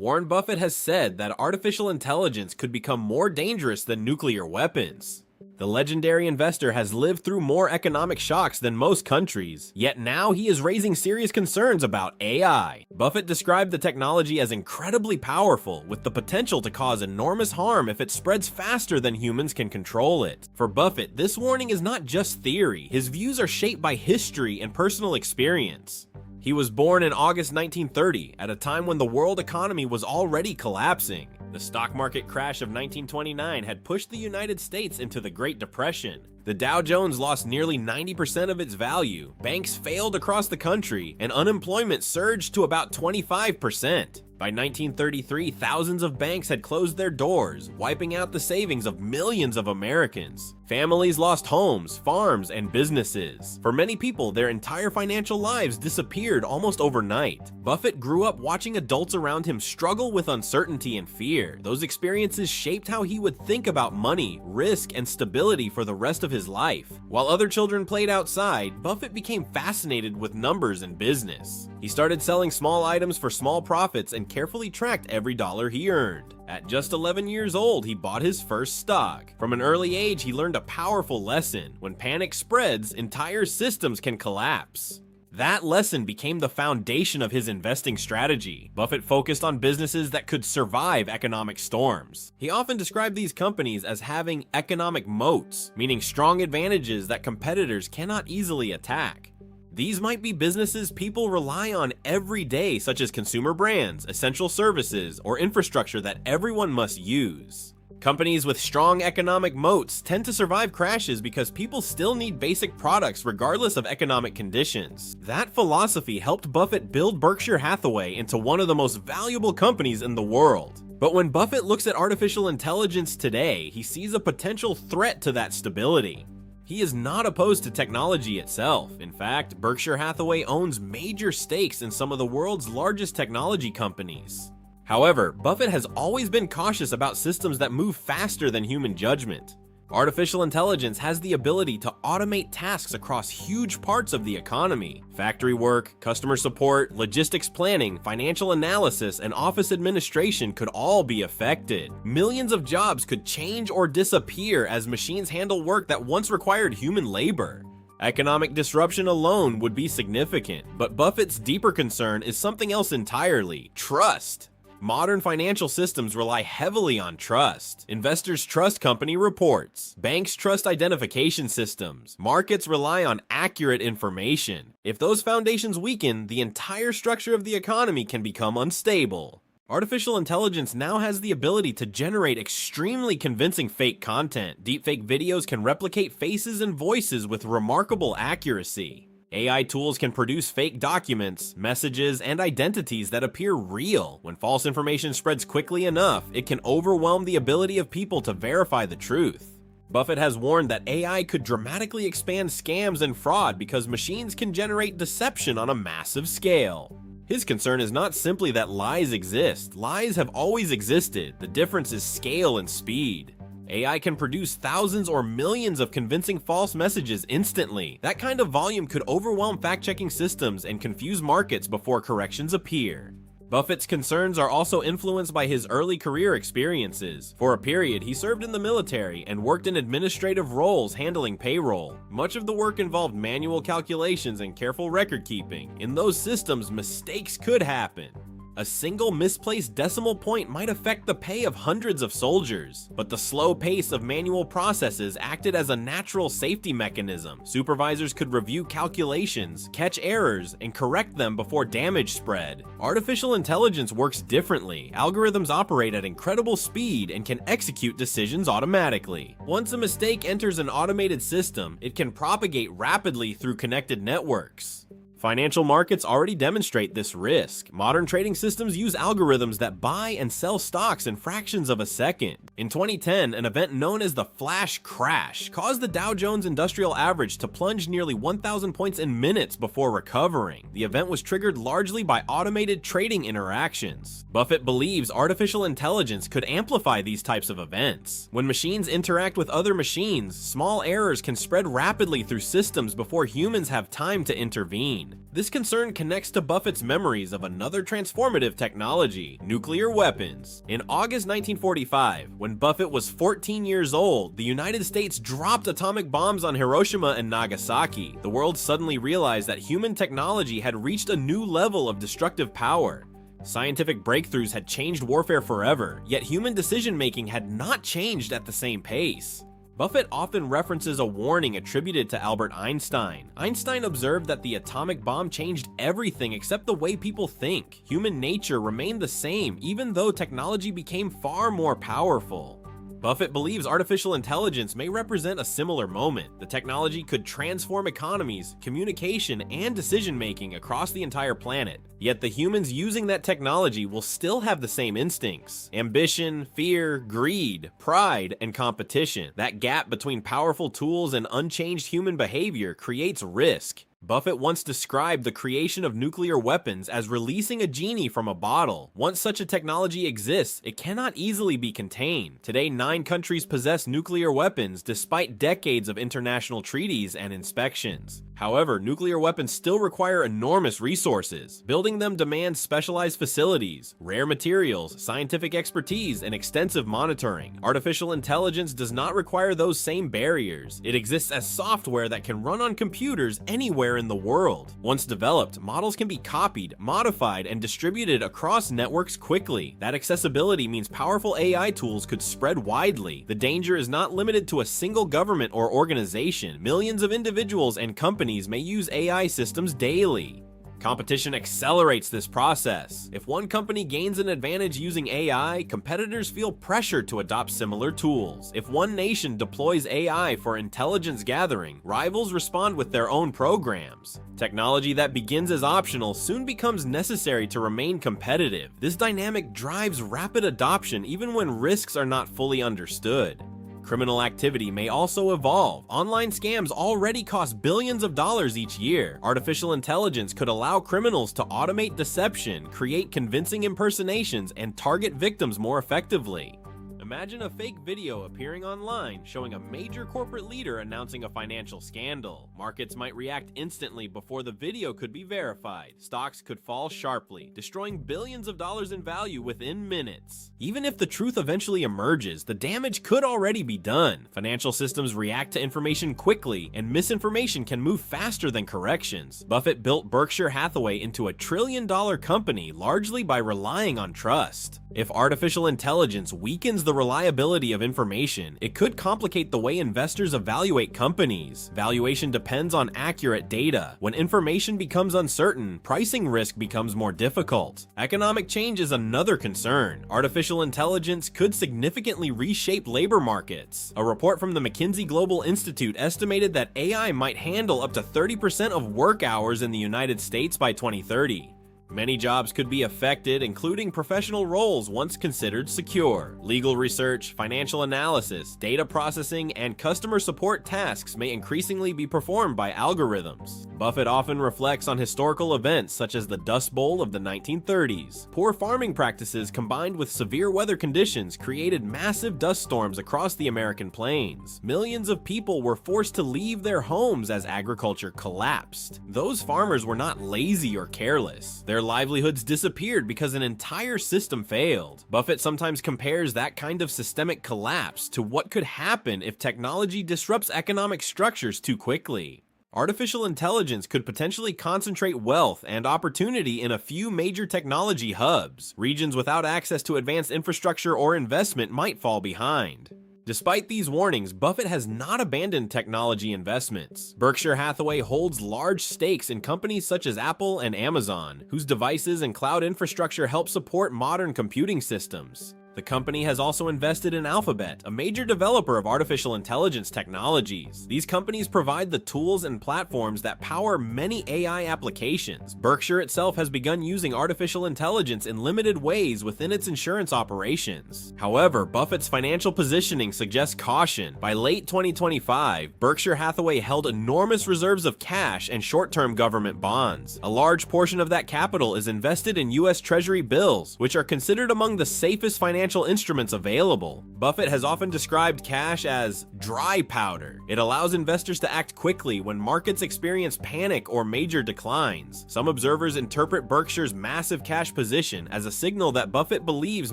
Warren Buffett has said that artificial intelligence could become more dangerous than nuclear weapons. The legendary investor has lived through more economic shocks than most countries, yet now he is raising serious concerns about AI. Buffett described the technology as incredibly powerful, with the potential to cause enormous harm if it spreads faster than humans can control it. For Buffett, this warning is not just theory. His views are shaped by history and personal experience. He was born in August 1930, at a time when the world economy was already collapsing. The stock market crash of 1929 had pushed the United States into the Great Depression. The Dow Jones lost nearly 90% of its value, banks failed across the country, and unemployment surged to about 25%. By 1933, thousands of banks had closed their doors, wiping out the savings of millions of Americans. Families lost homes, farms, and businesses. For many people, their entire financial lives disappeared almost overnight. Buffett grew up watching adults around him struggle with uncertainty and fear. Those experiences shaped how he would think about money, risk, and stability for the rest of his life. While other children played outside, Buffett became fascinated with numbers and business. He started selling small items for small profits and carefully tracked every dollar he earned. At just 11 years old, he bought his first stock. From an early age, he learned a powerful lesson. When panic spreads, entire systems can collapse. That lesson became the foundation of his investing strategy. Buffett focused on businesses that could survive economic storms. He often described these companies as having economic moats, meaning strong advantages that competitors cannot easily attack. These might be businesses people rely on every day, such as consumer brands, essential services, or infrastructure that everyone must use. Companies with strong economic moats tend to survive crashes because people still need basic products regardless of economic conditions. That philosophy helped Buffett build Berkshire Hathaway into one of the most valuable companies in the world. But when Buffett looks at artificial intelligence today, he sees a potential threat to that stability. He is not opposed to technology itself. In fact, Berkshire Hathaway owns major stakes in some of the world's largest technology companies. However, Buffett has always been cautious about systems that move faster than human judgment. Artificial intelligence has the ability to automate tasks across huge parts of the economy. Factory work, customer support, logistics planning, financial analysis, and office administration could all be affected. Millions of jobs could change or disappear as machines handle work that once required human labor. Economic disruption alone would be significant, but Buffett's deeper concern is something else entirely: trust. Modern financial systems rely heavily on trust. Investors trust company reports. Banks trust identification systems. Markets rely on accurate information. If those foundations weaken, the entire structure of the economy can become unstable. Artificial intelligence now has the ability to generate extremely convincing fake content. Deepfake videos can replicate faces and voices with remarkable accuracy. AI tools can produce fake documents, messages, and identities that appear real. When false information spreads quickly enough, it can overwhelm the ability of people to verify the truth. Buffett has warned that AI could dramatically expand scams and fraud because machines can generate deception on a massive scale. His concern is not simply that lies exist. Lies have always existed. The difference is scale and speed. AI can produce thousands or millions of convincing false messages instantly. That kind of volume could overwhelm fact-checking systems and confuse markets before corrections appear. Buffett's concerns are also influenced by his early career experiences. For a period, he served in the military and worked in administrative roles handling payroll. Much of the work involved manual calculations and careful record keeping. In those systems, mistakes could happen. A single misplaced decimal point might affect the pay of hundreds of soldiers, but the slow pace of manual processes acted as a natural safety mechanism. Supervisors could review calculations, catch errors, and correct them before damage spread. Artificial intelligence works differently. Algorithms operate at incredible speed and can execute decisions automatically. Once a mistake enters an automated system, it can propagate rapidly through connected networks. Financial markets already demonstrate this risk. Modern trading systems use algorithms that buy and sell stocks in fractions of a second. In 2010, an event known as the Flash Crash caused the Dow Jones Industrial Average to plunge nearly 1,000 points in minutes before recovering. The event was triggered largely by automated trading interactions. Buffett believes artificial intelligence could amplify these types of events. When machines interact with other machines, small errors can spread rapidly through systems before humans have time to intervene. This concern connects to Buffett's memories of another transformative technology, nuclear weapons. In August 1945, when Buffett was 14 years old, the United States dropped atomic bombs on Hiroshima and Nagasaki. The world suddenly realized that human technology had reached a new level of destructive power. Scientific breakthroughs had changed warfare forever, yet human decision-making had not changed at the same pace. Buffett often references a warning attributed to Albert Einstein. Einstein observed that the atomic bomb changed everything except the way people think. Human nature remained the same, even though technology became far more powerful. Buffett believes artificial intelligence may represent a similar moment. The technology could transform economies, communication, and decision-making across the entire planet. Yet the humans using that technology will still have the same instincts: ambition, fear, greed, pride, and competition. That gap between powerful tools and unchanged human behavior creates risk. Buffett once described the creation of nuclear weapons as releasing a genie from a bottle. Once such a technology exists, it cannot easily be contained. Today, 9 countries possess nuclear weapons despite decades of international treaties and inspections. However, nuclear weapons still require enormous resources. Building them demands specialized facilities, rare materials, scientific expertise, and extensive monitoring. Artificial intelligence does not require those same barriers. It exists as software that can run on computers anywhere in the world. Once developed, models can be copied, modified, and distributed across networks quickly. That accessibility means powerful AI tools could spread widely. The danger is not limited to a single government or organization. Millions of individuals and companies may use AI systems daily. Competition accelerates this process. If one company gains an advantage using AI, competitors feel pressured to adopt similar tools. If one nation deploys AI for intelligence gathering, rivals respond with their own programs. Technology that begins as optional soon becomes necessary to remain competitive. This dynamic drives rapid adoption even when risks are not fully understood. Criminal activity may also evolve. Online scams already cost billions of dollars each year. Artificial intelligence could allow criminals to automate deception, create convincing impersonations, and target victims more effectively. Imagine a fake video appearing online showing a major corporate leader announcing a financial scandal. Markets might react instantly before the video could be verified. Stocks could fall sharply, destroying billions of dollars in value within minutes. Even if the truth eventually emerges, the damage could already be done. Financial systems react to information quickly, and misinformation can move faster than corrections. Buffett built Berkshire Hathaway into a trillion-dollar company largely by relying on trust. If artificial intelligence weakens the reliability of information, it could complicate the way investors evaluate companies. Valuation depends on accurate data. When information becomes uncertain, pricing risk becomes more difficult. Economic change is another concern. Artificial intelligence could significantly reshape labor markets. A report from the McKinsey Global Institute estimated that AI might handle up to 30% of work hours in the United States by 2030. Many jobs could be affected, including professional roles once considered secure. Legal research, financial analysis, data processing, and customer support tasks may increasingly be performed by algorithms. Buffett often reflects on historical events such as the Dust Bowl of the 1930s. Poor farming practices combined with severe weather conditions created massive dust storms across the American plains. Millions of people were forced to leave their homes as agriculture collapsed. Those farmers were not lazy or careless. Their livelihoods disappeared because an entire system failed. Buffett sometimes compares that kind of systemic collapse to what could happen if technology disrupts economic structures too quickly. Artificial intelligence could potentially concentrate wealth and opportunity in a few major technology hubs. Regions without access to advanced infrastructure or investment might fall behind. Despite these warnings, Buffett has not abandoned technology investments. Berkshire Hathaway holds large stakes in companies such as Apple and Amazon, whose devices and cloud infrastructure help support modern computing systems. The company has also invested in Alphabet, a major developer of artificial intelligence technologies. These companies provide the tools and platforms that power many AI applications. Berkshire itself has begun using artificial intelligence in limited ways within its insurance operations. However, Buffett's financial positioning suggests caution. By late 2025, Berkshire Hathaway held enormous reserves of cash and short-term government bonds. A large portion of that capital is invested in U.S. Treasury bills, which are considered among the safest financial instruments available. Buffett has often described cash as dry powder. It allows investors to act quickly when markets experience panic or major declines. Some observers interpret Berkshire's massive cash position as a signal that Buffett believes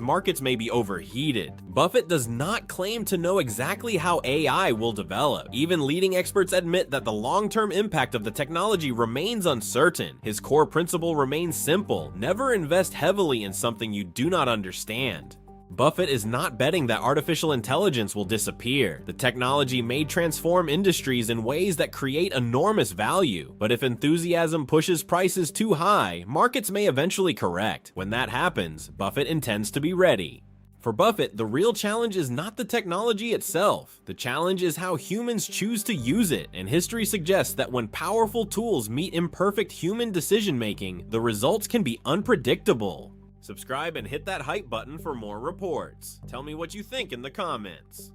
markets may be overheated. Buffett does not claim to know exactly how AI will develop. Even leading experts admit that the long-term impact of the technology remains uncertain. His core principle remains simple: never invest heavily in something you do not understand. Buffett is not betting that artificial intelligence will disappear. The technology may transform industries in ways that create enormous value, but if enthusiasm pushes prices too high, markets may eventually correct. When that happens, Buffett intends to be ready. For Buffett, the real challenge is not the technology itself. The challenge is how humans choose to use it, and history suggests that when powerful tools meet imperfect human decision-making, the results can be unpredictable. Subscribe and hit that hype button for more reports. Tell me what you think in the comments.